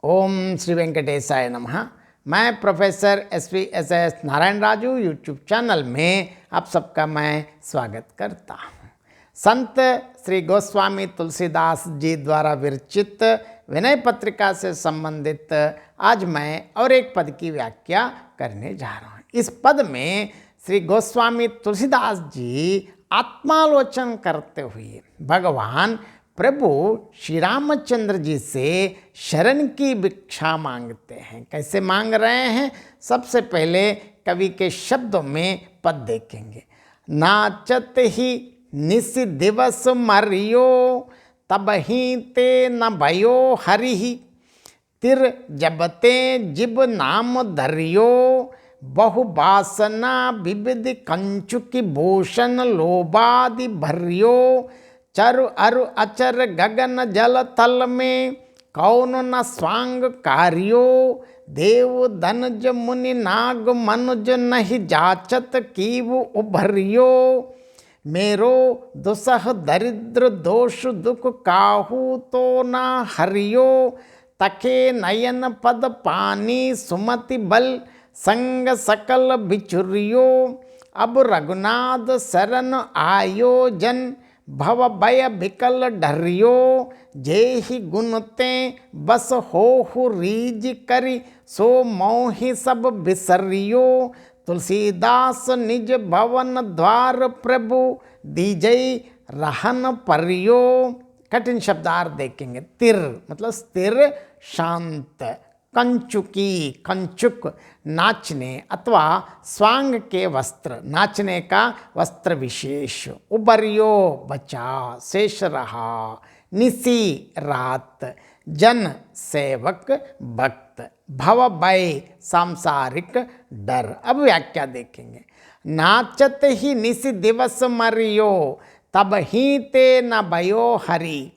ओम श्री वेंकटेशाय नमः। मैं professor S Narayan Raju YouTube channel में आप सबका मैं स्वागत करता हूँ। संत श्री गोस्वामी तुलसीदास जी द्वारा विरचित विनय पत्रिका से संबंधित आज मैं और एक पद की व्याख्या करने जा रहा हूँ। इस पद में श्री गोस्वामी तुलसीदास जी आत्मालोचन करते हुए भगवान प्रभु श्री रामचंद्र जी से शरण की भिक्षा मांगते हैं। कैसे मांग रहे हैं? सबसे पहले कवि के शब्दों में पद देखेंगे। नाचत ही निस दिवस मरियो तब ही ते न भयो हरि, तिर जबते जिब नाम धरियो बहु बासना विविध कंचुकी भूषण लोबादि भरियो, चरु अरु अचर गगन जल तल में कौन न स्वांग कार्यो, देव धनज मुनि नाग मनुज नहीं जाचत कीव उभरियो, मेरो दुसह दरिद्र दोष दुख काहू तो ना हरियो, तके नयन पद पानी सुमति बल संग सकल बिचुरियो, अब रघुनाथ शरण आयो जन भव भय बिकल डरियो, जेहि गुणते बस हो रीज करी सो मोहि सब बिसरियो, तुलसीदास निज भवन द्वार प्रभु दीजई रहन परियो। कठिन शब्दार्थ देखेंगे। तिर मतलब स्थिर शांत, कंचुकी कंचुक नाचने अथवा स्वांग के वस्त्र, नाचने का वस्त्र विशेष, उबरियो बचा शेष रहा, निसी रात, जन सेवक भक्त, भव भय सांसारिक डर। अब व्याख्या देखेंगे। नाचत ही निसी दिवस मरियो तब ही ते न भयो हरि,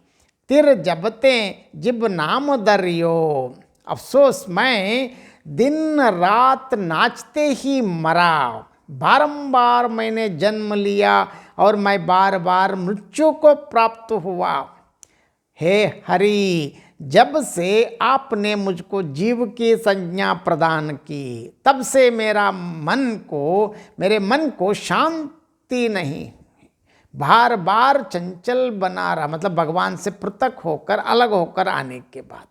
तिर जबते जिब नाम दरियो, अफसोस मैं दिन रात नाचते ही मरा, बारंबार मैंने जन्म लिया और मैं बार बार मृत्यु को प्राप्त हुआ। हे हरि, जब से आपने मुझको जीव की संज्ञा प्रदान की तब से मेरे मन को शांति नहीं, बार बार चंचल बना रहा, मतलब भगवान से पृथक होकर अलग होकर आने के बाद।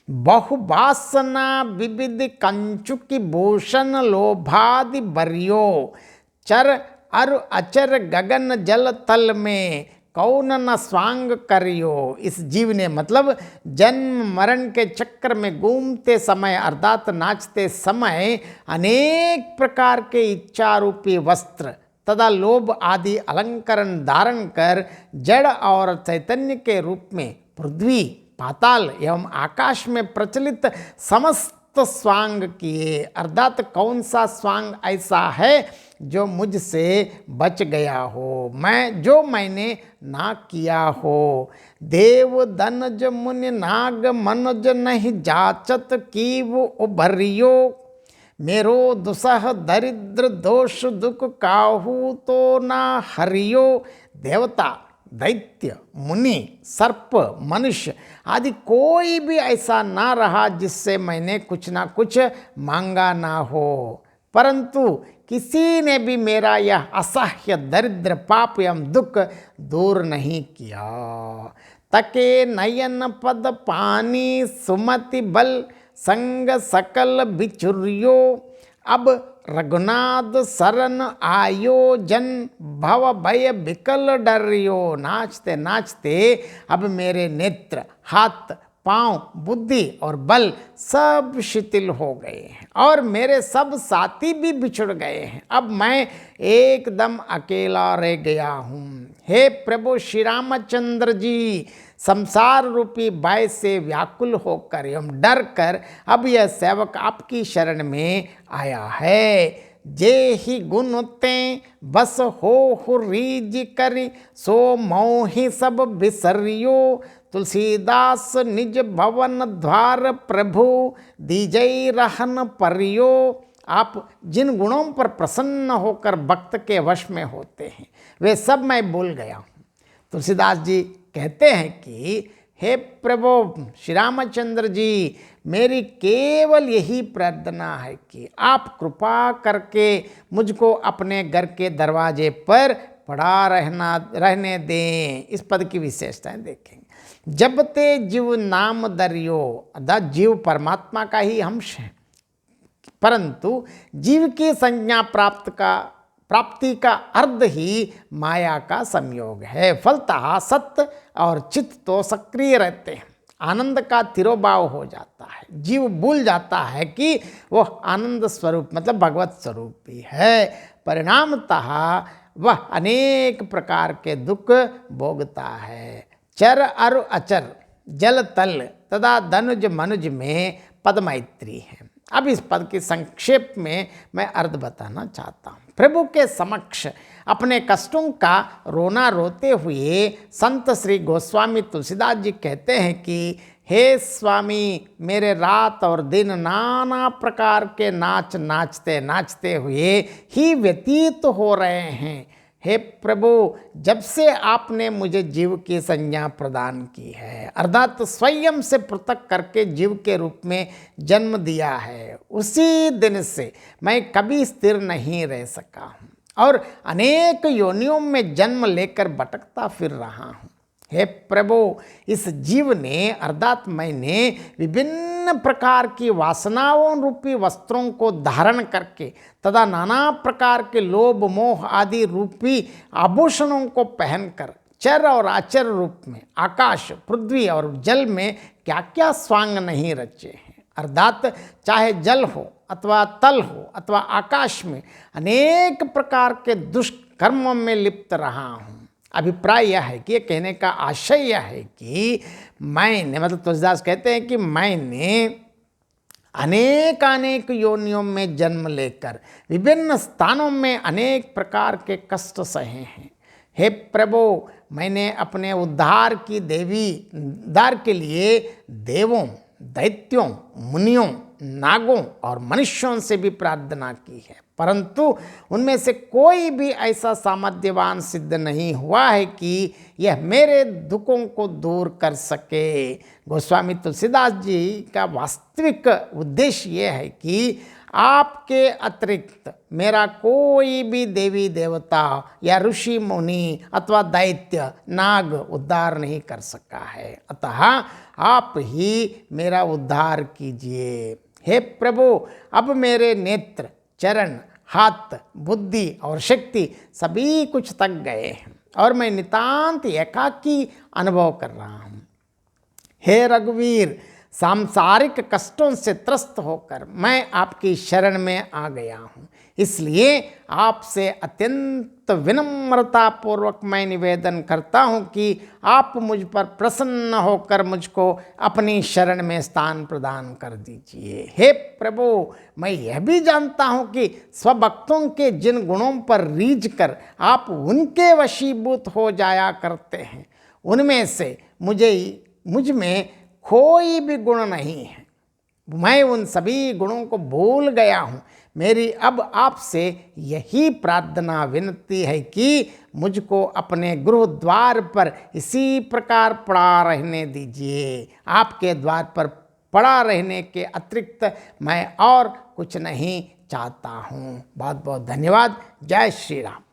बहुवासना विविध कंचुकी भूषण लोभादि बरियो, चर अरु अचर गगन जल तल में कौन न स्वांग करियो। इस जीव ने मतलब जन्म मरण के चक्र में घूमते समय अर्थात नाचते समय अनेक प्रकार के इच्छा रूपी वस्त्र तथा लोभ आदि अलंकरण धारण कर जड़ और चैतन्य के रूप में पृथ्वी, पाताल एवं आकाश में प्रचलित समस्त स्वांग किए। अर्थात कौन सा स्वांग ऐसा है जो मुझसे बच गया हो, मैंने ना किया हो। देव धनज मुनि नाग मनुज नहीं जाचत कीव उभरियो, मेरो दुसह दरिद्र दोष दुख काहू तो ना हरियो। देवता, दैत्य, मुनि, सर्प, मनुष्य आदि कोई भी ऐसा ना रहा जिससे मैंने कुछ ना कुछ मांगा ना हो, परंतु किसी ने भी मेरा यह असह्य दरिद्र पाप एवं दुख दूर नहीं किया। तके नयन पद पानी सुमति बल संग सकल बिचुरियो, अब रघुनाथ शरण आयो जन भव भय बिकल डरियो। नाचते नाचते अब मेरे नेत्र, हाथ, पांव, बुद्धि और बल सब शिथिल हो गए हैं और मेरे सब साथी भी बिछुड़ गए हैं। अब मैं एकदम अकेला रह गया हूँ। हे प्रभु श्री रामचंद्र जी, संसार रूपी भय से व्याकुल होकर एवं डर कर अब यह सेवक आपकी शरण में आया है। जे ही गुण ते बस हो रीज करी सो मोहि सब बिसरियो, तुलसीदास निज भवन द्वार प्रभु दीजई रहन परियो। आप जिन गुणों पर प्रसन्न होकर भक्त के वश में होते हैं वे सब मैं भूल गया हूँ। तुलसीदास जी कहते हैं कि हे प्रभु श्री रामचंद्र जी, मेरी केवल यही प्रार्थना है कि आप कृपा करके मुझको अपने घर के दरवाजे पर पड़ा रहने दें। इस पद की विशेषताएं देखेंगे। जब ते जीव नाम दरियो, अर्थात जीव परमात्मा का ही अंश है, परंतु जीव की संज्ञा प्राप्ति का अर्थ ही माया का संयोग है। फलतः सत्य और चित्त तो सक्रिय रहते हैं, आनंद का तिरोभाव हो जाता है, जीव भूल जाता है कि वह आनंद स्वरूप मतलब भगवत स्वरूप भी है। परिणामतः वह अनेक प्रकार के दुख भोगता है। चर और अचर, जल तल तथा धनुज मनुज में पद मैत्री है। अब इस पद के संक्षेप में मैं अर्थ बताना चाहता हूँ। प्रभु के समक्ष अपने कष्टों का रोना रोते हुए संत श्री गोस्वामी तुलसीदास जी कहते हैं कि हे स्वामी, मेरे रात और दिन नाना प्रकार के नाच नाचते नाचते हुए ही व्यतीत हो रहे हैं। हे प्रभु, जब से आपने मुझे जीव की संज्ञा प्रदान की है, अर्थात स्वयं से पृथक करके जीव के रूप में जन्म दिया है, उसी दिन से मैं कभी स्थिर नहीं रह सका हूँ और अनेक योनियों में जन्म लेकर भटकता फिर रहा हूँ। हे प्रभु, इस जीव ने अर्थात मैंने विभिन्न प्रकार की वासनाओं रूपी वस्त्रों को धारण करके तथा नाना प्रकार के लोभ मोह आदि रूपी आभूषणों को पहनकर चर और आचर रूप में आकाश, पृथ्वी और जल में क्या क्या स्वांग नहीं रचे हैं। अर्थात चाहे जल हो अथवा तल हो अथवा आकाश में अनेक प्रकार के दुष्कर्मों में लिप्त रहा हूँ। अभिप्राय यह है कि ये कहने का आशय यह है कि मैंने मतलब तुलसीदास कहते हैं कि मैंने अनेक योनियों में जन्म लेकर विभिन्न स्थानों में अनेक प्रकार के कष्ट सहे हैं। हे प्रभु, मैंने अपने उद्धार के लिए देवों, दैत्यों, मुनियों, नागों और मनुष्यों से भी प्रार्थना की है, परंतु उनमें से कोई भी ऐसा सामर्थ्यवान सिद्ध नहीं हुआ है कि यह मेरे दुखों को दूर कर सके। गोस्वामी तुलसीदास जी का वास्तविक उद्देश्य यह है कि आपके अतिरिक्त मेरा कोई भी देवी देवता या ऋषि मुनि अथवा दैत्य नाग उद्धार नहीं कर सका है, अतः आप ही मेरा उद्धार कीजिए। हे प्रभु, अब मेरे नेत्र, चरण, हाथ, बुद्धि और शक्ति सभी कुछ थक गए हैं और मैं नितांत एकाकी अनुभव कर रहा हूँ। हे रघुवीर, सांसारिक कष्टों से त्रस्त होकर मैं आपकी शरण में आ गया हूँ, इसलिए आपसे अत्यंत विनम्रता पूर्वक मैं निवेदन करता हूँ कि आप मुझ पर प्रसन्न होकर मुझको अपनी शरण में स्थान प्रदान कर दीजिए। हे प्रभु, मैं यह भी जानता हूँ कि स्वभक्तों के जिन गुणों पर रीझ कर आप उनके वशीभूत हो जाया करते हैं, उनमें से मुझ में कोई भी गुण नहीं है। मैं उन सभी गुणों को भूल गया हूँ। मेरी अब आपसे यही प्रार्थना विनती है कि मुझको अपने गृह द्वार पर इसी प्रकार पड़ा रहने दीजिए। आपके द्वार पर पड़ा रहने के अतिरिक्त मैं और कुछ नहीं चाहता हूँ। बहुत बहुत धन्यवाद। जय श्री राम।